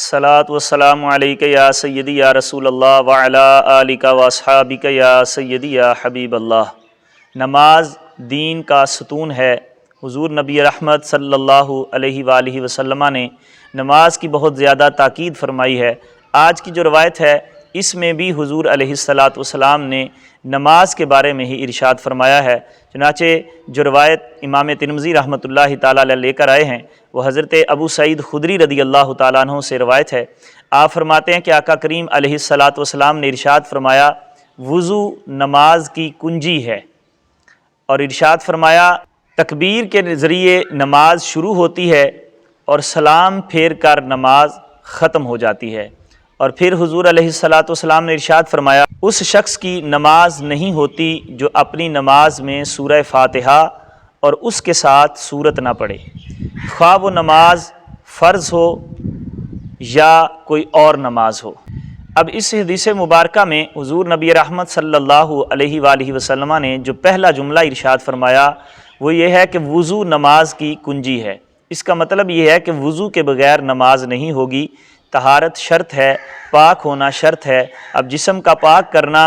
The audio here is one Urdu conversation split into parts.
الصلاۃ والسلام علیک یا سیدی یا رسول اللہ وعلی آلک و اصحابک یا سیدی یا حبیب اللہ۔ نماز دین کا ستون ہے۔ حضور نبی رحمت صلی اللہ علیہ وآلہ وسلم نے نماز کی بہت زیادہ تاکید فرمائی ہے۔ آج کی جو روایت ہے اس میں بھی حضور علیہ الصلاۃ والسلام نے نماز کے بارے میں ہی ارشاد فرمایا ہے۔ چنانچہ جو روایت امام ترمذی رحمۃ اللہ تعالیٰ علیہ لے کر آئے ہیں وہ حضرت ابو سعید خدری رضی اللہ تعالیٰ عنہ سے روایت ہے۔ آپ فرماتے ہیں کہ آقا کریم علیہ الصلاۃ والسلام نے ارشاد فرمایا وضو نماز کی کنجی ہے، اور ارشاد فرمایا تکبیر کے ذریعے نماز شروع ہوتی ہے اور سلام پھیر کر نماز ختم ہو جاتی ہے۔ اور پھر حضور علیہ الصلاۃ والسلام نے ارشاد فرمایا اس شخص کی نماز نہیں ہوتی جو اپنی نماز میں سورہ فاتحہ اور اس کے ساتھ سورت نہ پڑھے، خواہ وہ نماز فرض ہو یا کوئی اور نماز ہو۔ اب اس حدیث مبارکہ میں حضور نبی رحمت صلی اللہ علیہ وآلہ وسلم نے جو پہلا جملہ ارشاد فرمایا وہ یہ ہے کہ وضو نماز کی کنجی ہے۔ اس کا مطلب یہ ہے کہ وضو کے بغیر نماز نہیں ہوگی۔ طہارت شرط ہے، پاک ہونا شرط ہے۔ اب جسم کا پاک کرنا،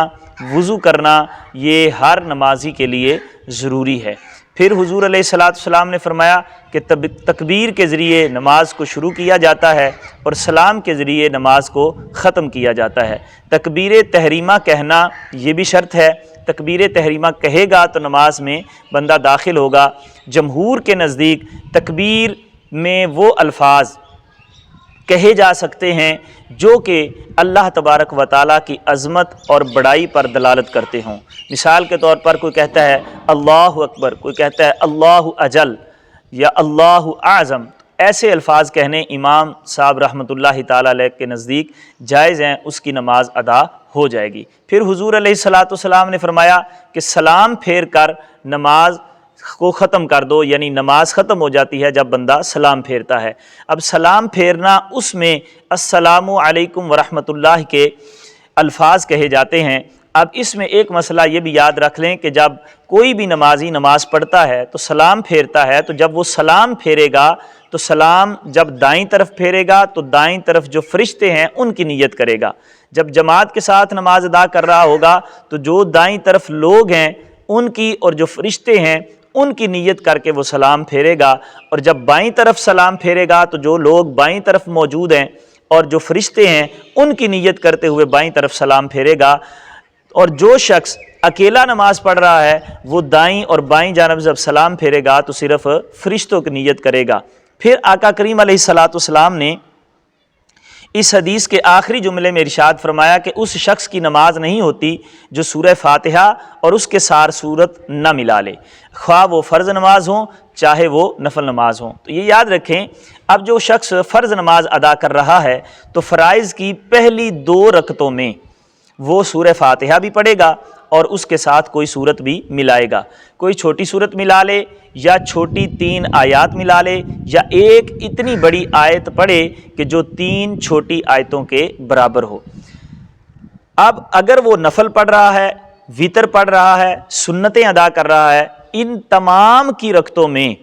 وضو کرنا یہ ہر نمازی کے لیے ضروری ہے۔ پھر حضور علیہ الصلاۃ والسلام نے فرمایا کہ تکبیر کے ذریعے نماز کو شروع کیا جاتا ہے اور سلام کے ذریعے نماز کو ختم کیا جاتا ہے۔ تکبیر تحریمہ کہنا یہ بھی شرط ہے۔ تکبیر تحریمہ کہے گا تو نماز میں بندہ داخل ہوگا۔ جمہور کے نزدیک تکبیر میں وہ الفاظ کہے جا سکتے ہیں جو کہ اللہ تبارک و تعالیٰ کی عظمت اور بڑائی پر دلالت کرتے ہوں۔ مثال کے طور پر کوئی کہتا ہے اللہ اکبر، کوئی کہتا ہے اللہ اجل یا اللہ اعظم، ایسے الفاظ کہنے امام صاحب رحمۃ اللہ تعالیٰ علیہ کے نزدیک جائز ہیں، اس کی نماز ادا ہو جائے گی۔ پھر حضور علیہ الصلاۃ والسلام نے فرمایا کہ سلام پھیر کر نماز کو ختم کر دو، یعنی نماز ختم ہو جاتی ہے جب بندہ سلام پھیرتا ہے۔ اب سلام پھیرنا اس میں السلام علیکم ورحمۃ اللہ کے الفاظ کہے جاتے ہیں۔ اب اس میں ایک مسئلہ یہ بھی یاد رکھ لیں کہ جب کوئی بھی نمازی نماز پڑھتا ہے تو سلام پھیرتا ہے، تو جب وہ سلام پھیرے گا تو سلام جب دائیں طرف پھیرے گا تو دائیں طرف جو فرشتے ہیں ان کی نیت کرے گا۔ جب جماعت کے ساتھ نماز ادا کر رہا ہوگا تو جو دائیں طرف لوگ ہیں ان کی اور جو فرشتے ہیں ان کی نیت کر کے وہ سلام پھیرے گا، اور جب بائیں طرف سلام پھیرے گا تو جو لوگ بائیں طرف موجود ہیں اور جو فرشتے ہیں ان کی نیت کرتے ہوئے بائیں طرف سلام پھیرے گا۔ اور جو شخص اکیلا نماز پڑھ رہا ہے وہ دائیں اور بائیں جانب جب سلام پھیرے گا تو صرف فرشتوں کی نیت کرے گا۔ پھر آقا کریم علیہ الصلاۃ والسلام نے اس حدیث کے آخری جملے میں ارشاد فرمایا کہ اس شخص کی نماز نہیں ہوتی جو سورہ فاتحہ اور اس کے سار سورت نہ ملا لے، خواہ وہ فرض نماز ہوں چاہے وہ نفل نماز ہوں۔ تو یہ یاد رکھیں اب جو شخص فرض نماز ادا کر رہا ہے تو فرائض کی پہلی 2 رکعتوں میں وہ سورہ فاتحہ بھی پڑھے گا اور اس کے ساتھ کوئی سورت بھی ملائے گا۔ کوئی چھوٹی سورت ملا لے یا چھوٹی 3 آیات ملا لے یا ایک اتنی بڑی آیت پڑھے کہ جو 3 چھوٹی آیتوں کے برابر ہو۔ اب اگر وہ نفل پڑھ رہا ہے، وتر پڑھ رہا ہے، سنتیں ادا کر رہا ہے، ان تمام کی رکعتوں میں،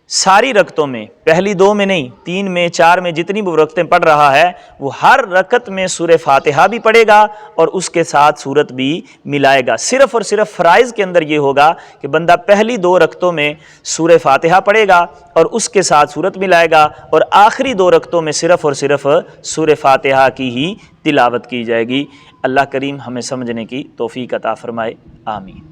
ساری رکعتوں میں، پہلی 2 میں نہیں، 3 میں، 4 میں، جتنی بھی رکعتیں پڑھ رہا ہے وہ ہر رکعت میں سورہ فاتحہ بھی پڑھے گا اور اس کے ساتھ سورت بھی ملائے گا۔ صرف اور صرف فرائض کے اندر یہ ہوگا کہ بندہ پہلی 2 رکعتوں میں سورہ فاتحہ پڑھے گا اور اس کے ساتھ سورت ملائے گا، اور آخری 2 رکعتوں میں صرف اور صرف سورہ فاتحہ کی ہی تلاوت کی جائے گی۔ اللہ کریم ہمیں سمجھنے کی توفیق عطا فرمائے، آمین۔